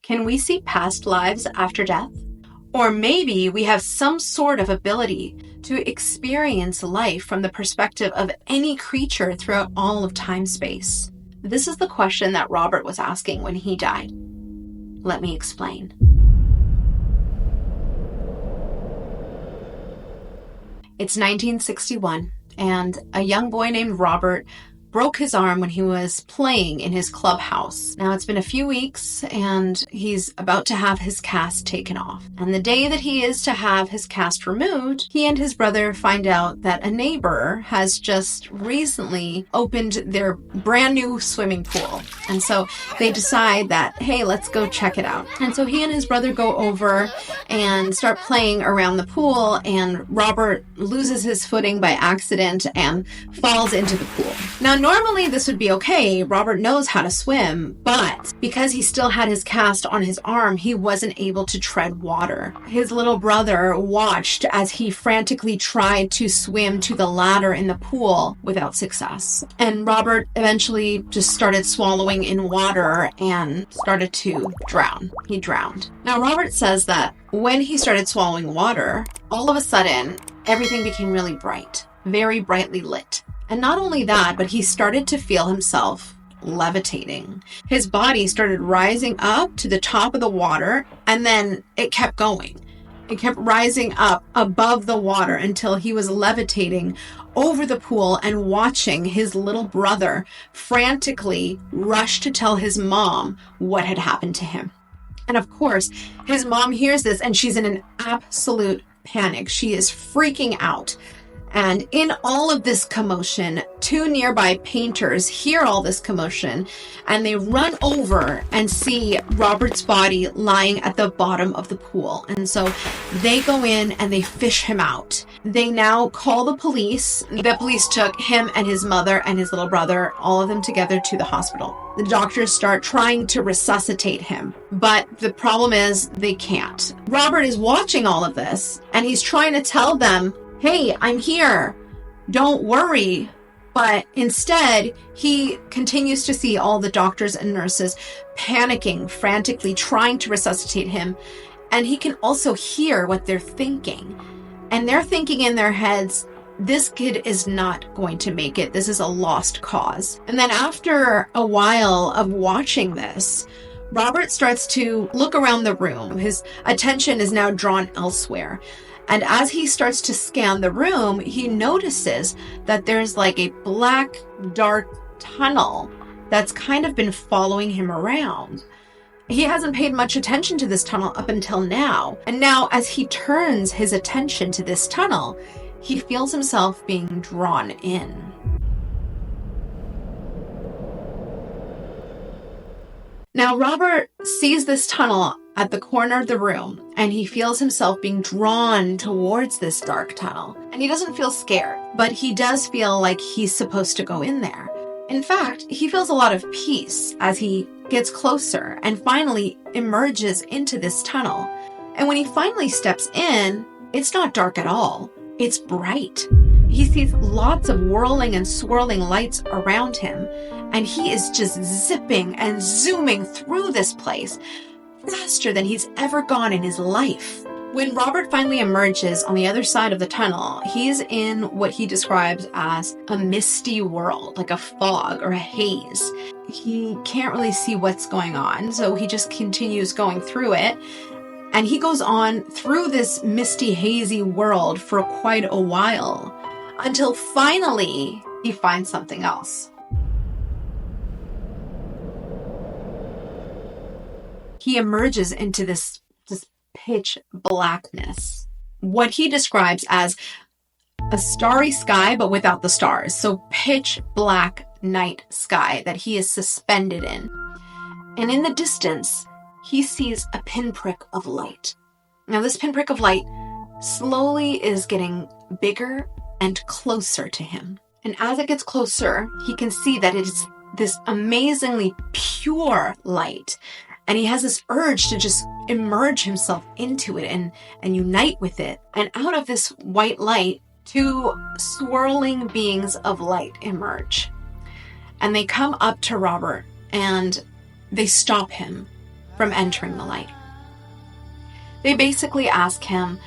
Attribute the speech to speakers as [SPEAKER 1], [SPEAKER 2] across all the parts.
[SPEAKER 1] Can we see past lives after death? Or maybe we have some sort of ability to experience life from the perspective of any creature throughout all of time-space. This is the question that Robert was asking when he died. Let me explain. It's 1961, and a young boy named Robert broke his arm when he was playing in his clubhouse. Now, it's been a few weeks, and he's about to have his cast taken off. And the day that he is to have his cast removed, he and his brother find out that a neighbor has just recently opened their brand new swimming pool. And so they decide that, hey, let's go check it out. And so he and his brother go over and start playing around the pool, and Robert loses his footing by accident and falls into the pool. Now, normally this would be okay. Robert knows how to swim, but because he still had his cast on his arm, he wasn't able to tread water. His little brother watched as he frantically tried to swim to the ladder in the pool without success. And Robert eventually just started swallowing in water and started to drown. He drowned. Now, Robert says that when he started swallowing water, all of a sudden, everything became really bright, very brightly lit. And not only that, but he started to feel himself levitating. His body started rising up to the top of the water, and then it kept going. It kept rising up above the water until he was levitating over the pool and watching his little brother frantically rush to tell his mom what had happened to him. And of course, his mom hears this and she's in an absolute panic. She is freaking out. And in all of this commotion, two nearby painters hear all this commotion, and they run over and see Robert's body lying at the bottom of the pool. And so they go in and they fish him out. They now call the police. The police took him and his mother and his little brother, all of them together, to the hospital. The doctors start trying to resuscitate him, but the problem is they can't. Robert is watching all of this, and he's trying to tell them, hey, I'm here. Don't worry. But instead, he continues to see all the doctors and nurses panicking, frantically trying to resuscitate him. And he can also hear what they're thinking. And they're thinking in their heads, this kid is not going to make it. This is a lost cause. And then after a while of watching this, Robert starts to look around the room. His attention is now drawn elsewhere. And as he starts to scan the room, he notices that there's like a black, dark tunnel that's kind of been following him around. He hasn't paid much attention to this tunnel up until now. And now, as he turns his attention to this tunnel, he feels himself being drawn in. Now, Robert sees this tunnel at the corner of the room, and he feels himself being drawn towards this dark tunnel. And he doesn't feel scared, but he does feel like he's supposed to go in there. In fact, he feels a lot of peace as he gets closer and finally emerges into this tunnel. And when he finally steps in, it's not dark at all. It's bright. He sees lots of whirling and swirling lights around him, and he is just zipping and zooming through this place faster than he's ever gone in his life. When Robert finally emerges on the other side of the tunnel, he's in what he describes as a misty world, like a fog or a haze. He can't really see what's going on, so he just continues going through it. And he goes on through this misty, hazy world for quite a while, until finally he finds something else. He emerges into this pitch blackness, what he describes as a starry sky, but without the stars. So pitch black night sky that he is suspended in. And in the distance, he sees a pinprick of light. Now, this pinprick of light slowly is getting bigger and closer to him. And as it gets closer, he can see that it is this amazingly pure light. And he has this urge to just immerse himself into it and unite with it. And out of this white light, two swirling beings of light emerge. And they come up to Robert and they stop him. from entering the light. They basically ask him,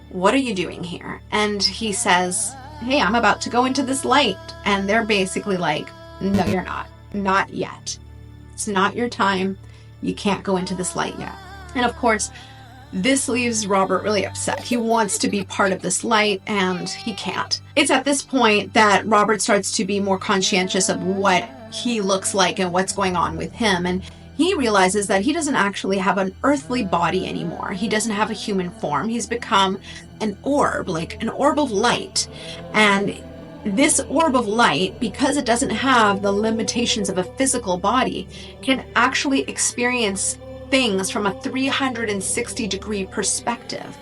[SPEAKER 1] "What are you doing here?" And he says, "Hey, I'm about to go into this light." And they're basically like, "No, you're not. Not yet. It's not your time. You can't go into this light yet." And of course, this leaves Robert really upset. He wants to be part of this light and he can't. It's at this point that Robert starts to be more conscientious of what he looks like and what's going on with him. And he realizes that he doesn't actually have an earthly body anymore. He doesn't have a human form. He's become an orb, like an orb of light. And this orb of light, because it doesn't have the limitations of a physical body, can actually experience things from a 360-degree perspective.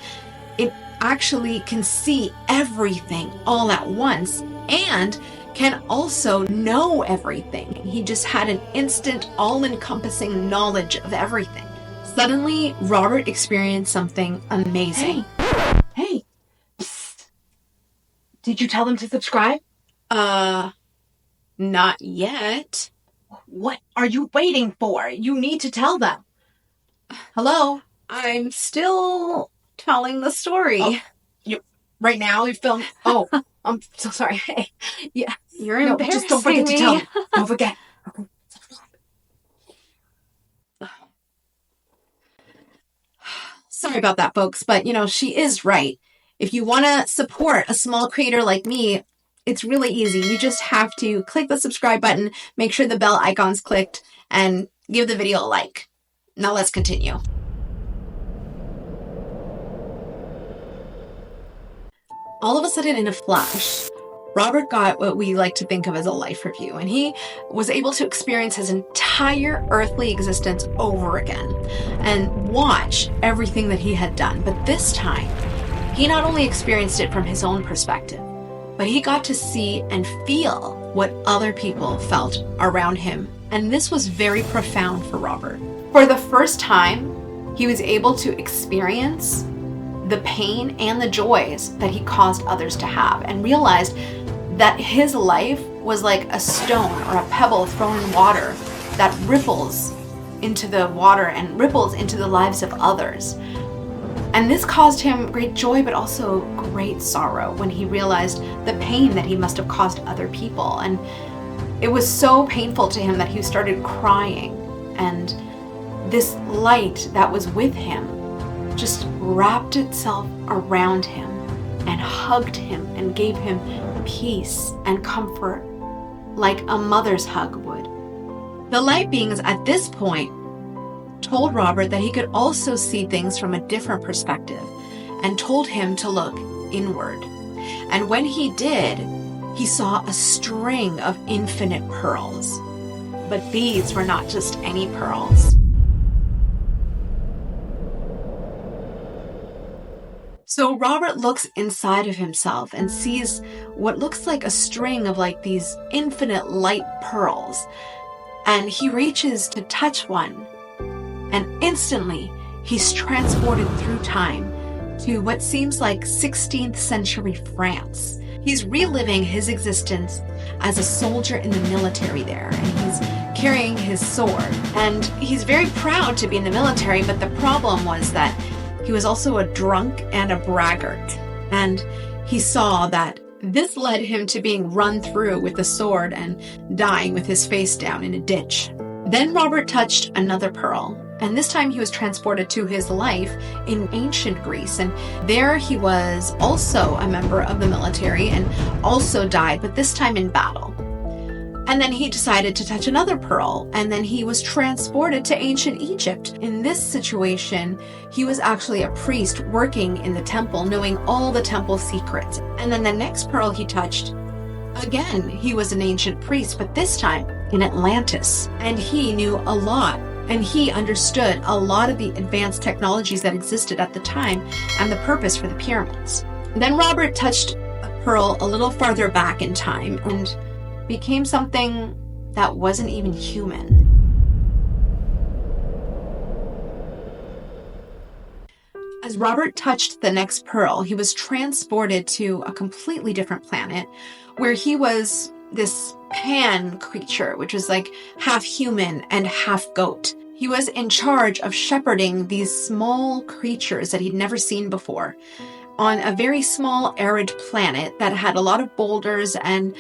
[SPEAKER 1] It actually can see everything all at once and can also know everything. He just had an instant, all-encompassing knowledge of everything. Suddenly, Robert experienced something amazing.
[SPEAKER 2] Hey. Psst. Did you tell them to subscribe?
[SPEAKER 1] Not yet.
[SPEAKER 2] What are you waiting for? You need to tell them.
[SPEAKER 1] Hello? I'm still telling the story.
[SPEAKER 2] Right now you're filming. Oh, I'm so sorry. Hey. Yeah.
[SPEAKER 1] You're
[SPEAKER 2] No,
[SPEAKER 1] embarrassing
[SPEAKER 2] just don't forget
[SPEAKER 1] me.
[SPEAKER 2] to tell them. Don't forget. Okay.
[SPEAKER 1] Sorry about that, folks, but she is right. If you want to support a small creator like me, it's really easy. You just have to click the subscribe button, make sure the bell icon's clicked, and give the video a like. Now let's continue. All of a sudden, in a flash, Robert got what we like to think of as a life review, and he was able to experience his entire earthly existence over again and watch everything that he had done. But this time, he not only experienced it from his own perspective, but he got to see and feel what other people felt around him. And this was very profound for Robert. For the first time, he was able to experience the pain and the joys that he caused others to have, and realized that his life was like a stone or a pebble thrown in water that ripples into the water and ripples into the lives of others. And this caused him great joy, but also great sorrow when he realized the pain that he must have caused other people. And it was so painful to him that he started crying. And this light that was with him just wrapped itself around him and hugged him and gave him peace and comfort like a mother's hug would. The light beings at this point told Robert that he could also see things from a different perspective and told him to look inward. And when he did, he saw a string of infinite pearls. But these were not just any pearls. So Robert looks inside of himself and sees what looks like a string of like these infinite light pearls. And he reaches to touch one. And instantly, he's transported through time to what seems like 16th century France. He's reliving his existence as a soldier in the military there, and he's carrying his sword. And he's very proud to be in the military, but the problem was that he was also a drunk and a braggart. And he saw that this led him to being run through with a sword and dying with his face down in a ditch. Then Robert touched another pearl, and this time he was transported to his life in ancient Greece. And there he was also a member of the military and also died, but this time in battle. And then he decided to touch another pearl, and then he was transported to ancient Egypt. In this situation, he was actually a priest working in the temple, knowing all the temple secrets. And then the next pearl he touched, again, he was an ancient priest, but this time in Atlantis. And he knew a lot, and he understood a lot of the advanced technologies that existed at the time and the purpose for the pyramids. Then Robert touched a pearl a little farther back in time and became something that wasn't even human. As Robert touched the next pearl, he was transported to a completely different planet where he was this pan creature, which was like half human and half goat. he was in charge of shepherding these small creatures that he'd never seen before on a very small arid planet that had a lot of boulders and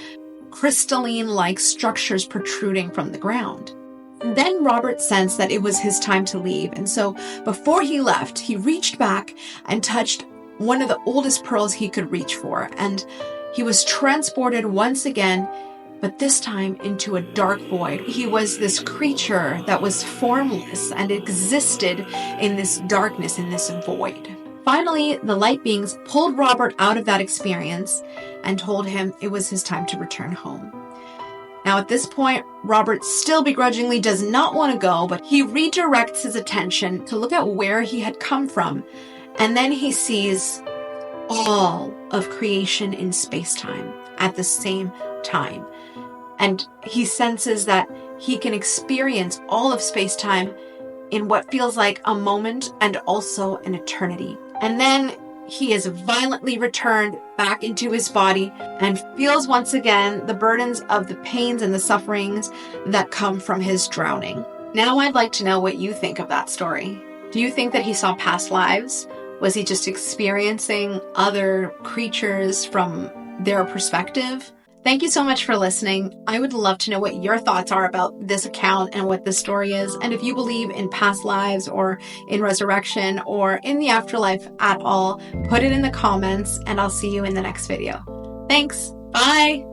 [SPEAKER 1] crystalline-like structures protruding from the ground. Then Robert sensed that it was his time to leave, and so before he left, he reached back and touched one of the oldest pearls he could reach for, and he was transported once again, but this time into a dark void. He was this creature that was formless and existed in this darkness, in this void. Finally, the light beings pulled Robert out of that experience and told him it was his time to return home. Now, at this point, Robert still begrudgingly does not want to go, but he redirects his attention to look at where he had come from, and then he sees all of creation in space-time at the same time. And he senses that he can experience all of space-time in what feels like a moment and also an eternity. And then he is violently returned back into his body and feels once again the burdens of the pains and the sufferings that come from his drowning. Now I'd like to know what you think of that story. Do you think that he saw past lives? Was he just experiencing other creatures from their perspective? Thank you so much for listening. I would love to know what your thoughts are about this account and what this story is. And if you believe in past lives or in resurrection or in the afterlife at all, put it in the comments and I'll see you in the next video. Thanks. Bye.